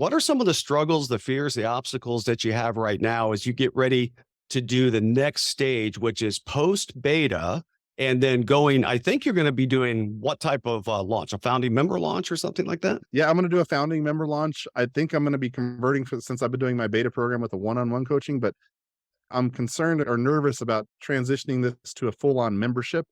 What are some of the struggles, the fears, the obstacles that you have right now as you get ready to do the next stage, which is post beta? And then going, I think you're going to be doing what type of launch, a founding member launch or something like that? Yeah, I'm going to do a founding member launch. I think I'm going to be converting since I've been doing my beta program with a one-on-one coaching, but I'm concerned or nervous about transitioning this to a full-on membership,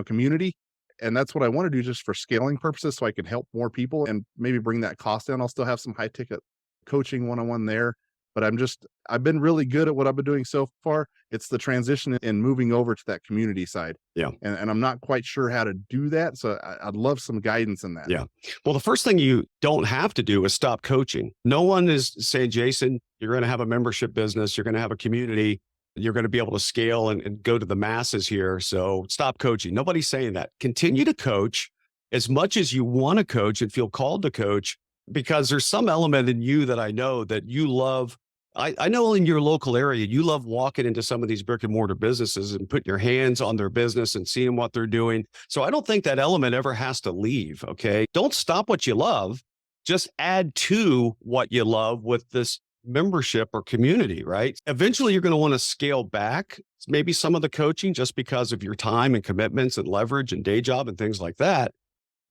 community. And that's what I want to do just for scaling purposes so I can help more people and maybe bring that cost down. I'll still have some high ticket coaching one-on-one there, but I've been really good at what I've been doing so far. It's the transition and moving over to that community side. Yeah. And I'm not quite sure how to do that. So I'd love some guidance in that. Yeah. Well, the first thing you don't have to do is stop coaching. No one is saying, Jason, you're going to have a membership business. You're going to have a community. You're going to be able to scale and go to the masses here. So stop coaching. Nobody's saying that. Continue to coach as much as you want to coach and feel called to coach, because there's some element in you that I know that you love. I know in your local area, you love walking into some of these brick and mortar businesses and putting your hands on their business and seeing what they're doing. So I don't think that element ever has to leave. Okay. Don't stop what you love. Just add to what you love with this membership or community, right? Eventually, you're going to want to scale back maybe some of the coaching just because of your time and commitments and leverage and day job and things like that.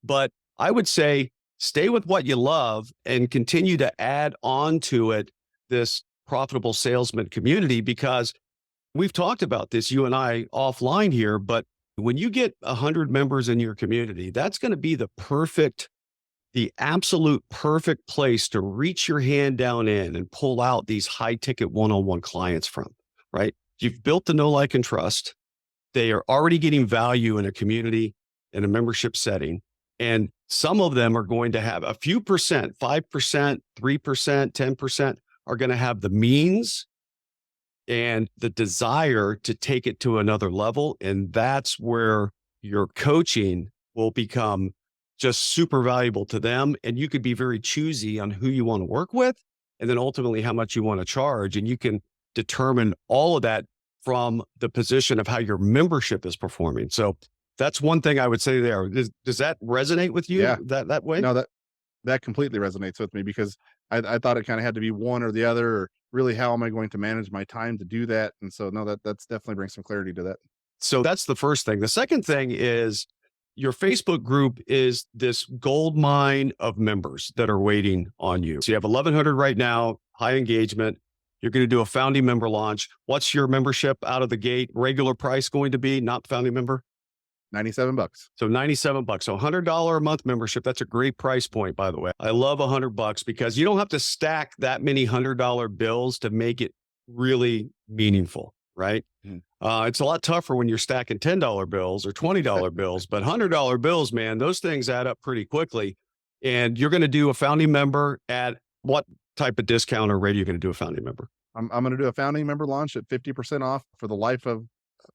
But I would say stay with what you love and continue to add on to it this profitable salesman community, because we've talked about this, you and I offline here, but when you get 100 members in your community, that's going to be the absolute perfect place to reach your hand down in and pull out these high ticket one-on-one clients from, right? You've built the know, like, and trust. They are already getting value in a community, in a membership setting. And some of them are going to have a few percent, 5%, 3%, 10% are going to have the means and the desire to take it to another level. And that's where your coaching will become just super valuable to them. And you could be very choosy on who you want to work with, and then ultimately how much you want to charge. And you can determine all of that from the position of how your membership is performing. So that's one thing I would say there. Does that resonate with you? Yeah. That way? No, that completely resonates with me because I thought it kind of had to be one or the other, or really how am I going to manage my time to do that? And so, no, that's definitely brings some clarity to that. So that's the first thing. The second thing is your Facebook group is this gold mine of members that are waiting on you. So you have 1,100 right now, high engagement. You're going to do a founding member launch. What's your membership out of the gate? Regular price going to be, not founding member? $97. So $97. So $100 a month membership. That's a great price point, by the way. I love $100 because you don't have to stack that many $100 bills to make it really meaningful, right? It's a lot tougher when you're stacking $10 bills or $20 bills, but $100 bills, man, those things add up pretty quickly. And you're going to do a founding member at what type of discount or rate are you going to do a founding member? I'm going to do a founding member launch at 50% off for the life of,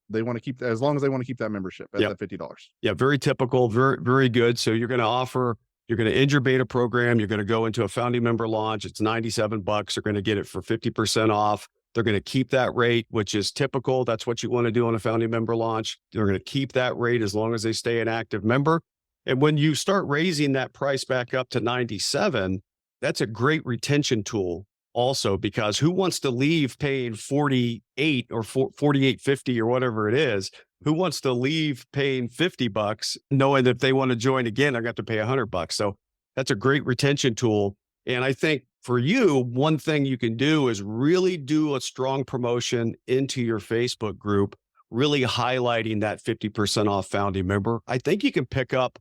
they want to keep that, as long as they want to keep that membership at that $50. Yeah, very typical, very, very good. So you're going to end your beta program. You're going to go into a founding member launch. It's $97. You're going to get it for 50% off. They're going to keep that rate, which is typical. That's what you want to do on a founding member launch. They're going to keep that rate as long as they stay an active member. And when you start raising that price back up to 97, that's a great retention tool also, because who wants to leave paying 48 or 48.50 or whatever it is? Who wants to leave paying $50 knowing that if they want to join again, they're going to have to pay $100? So that's a great retention tool. And I think for you, one thing you can do is really do a strong promotion into your Facebook group, really highlighting that 50% off founding member. I think you could pick up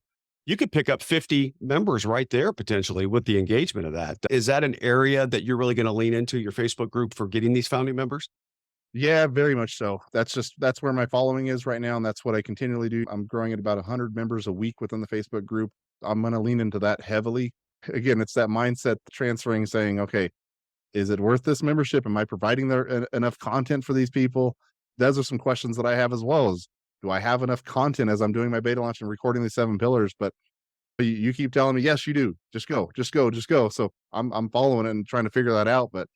50 members right there potentially with the engagement of that. Is that an area that you're really going to lean into your Facebook group for getting these founding members? Yeah, very much so. That's where my following is right now. And that's what I continually do. I'm growing at about 100 members a week within the Facebook group. I'm going to lean into that heavily. Again, it's that mindset transferring, saying, okay, is it worth this membership? Am I providing enough content for these people? Those are some questions that I have as well. Is, do I have enough content as I'm doing my beta launch and recording these 7 pillars? But you keep telling me, yes, you do. Just go. So I'm following it and trying to figure that out. But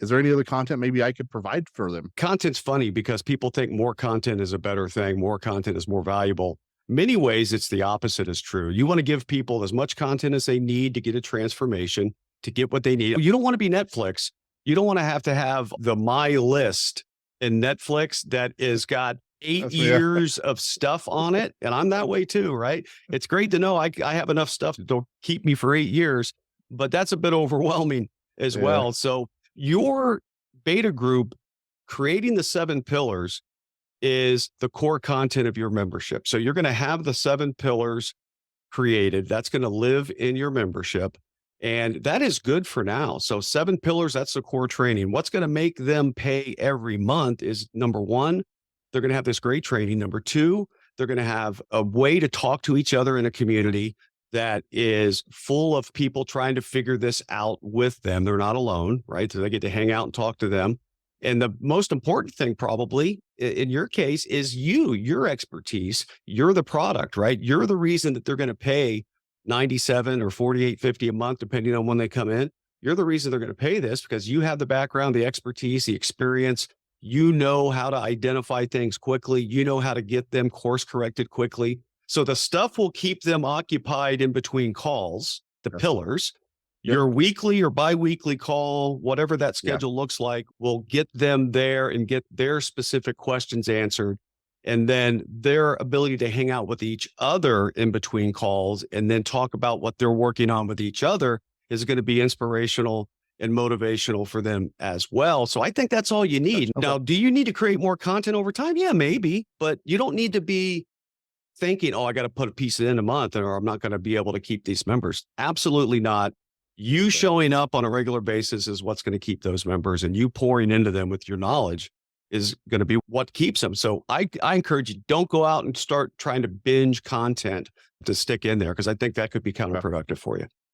is there any other content maybe I could provide for them? Content's funny because people think more content is a better thing. More content is more valuable. Many ways, it's the opposite is true. You want to give people as much content as they need to get a transformation, to get what they need. You don't want to be Netflix. You don't want to have the My List in Netflix that is got 8 That's me. years of stuff on it. And I'm that way too, right? It's great to know I have enough stuff to keep me for 8 years, but that's a bit overwhelming as Yeah. well. So your beta group, creating the 7 pillars, is the core content of your membership. So you're going to have the 7 pillars created. That's going to live in your membership. And that is good for now. So 7 pillars, that's the core training. What's going to make them pay every month is, number one, they're going to have this great training. Number two, they're going to have a way to talk to each other in a community that is full of people trying to figure this out with them. They're not alone, right? So they get to hang out and talk to them. And the most important thing, probably in your case, is your expertise. You're the product, right? You're the reason that they're going to pay 97 or 48.50 a month, depending on when they come in. You're the reason they're going to pay this because you have the background, the expertise, the experience. You know how to identify things quickly. You know how to get them course corrected quickly. So the stuff will keep them occupied in between calls, the pillars. Your weekly or biweekly call, whatever that schedule looks like, will get them there and get their specific questions answered. And then their ability to hang out with each other in between calls and then talk about what they're working on with each other is going to be inspirational and motivational for them as well. So I think that's all you need. Okay. Now, do you need to create more content over time? Yeah, maybe, but you don't need to be thinking, oh, I got to put a piece in a month or I'm not going to be able to keep these members. Absolutely not. You showing up on a regular basis is what's going to keep those members, and you pouring into them with your knowledge is going to be what keeps them. So I encourage you, don't go out and start trying to binge content to stick in there, because I think that could be counterproductive for you.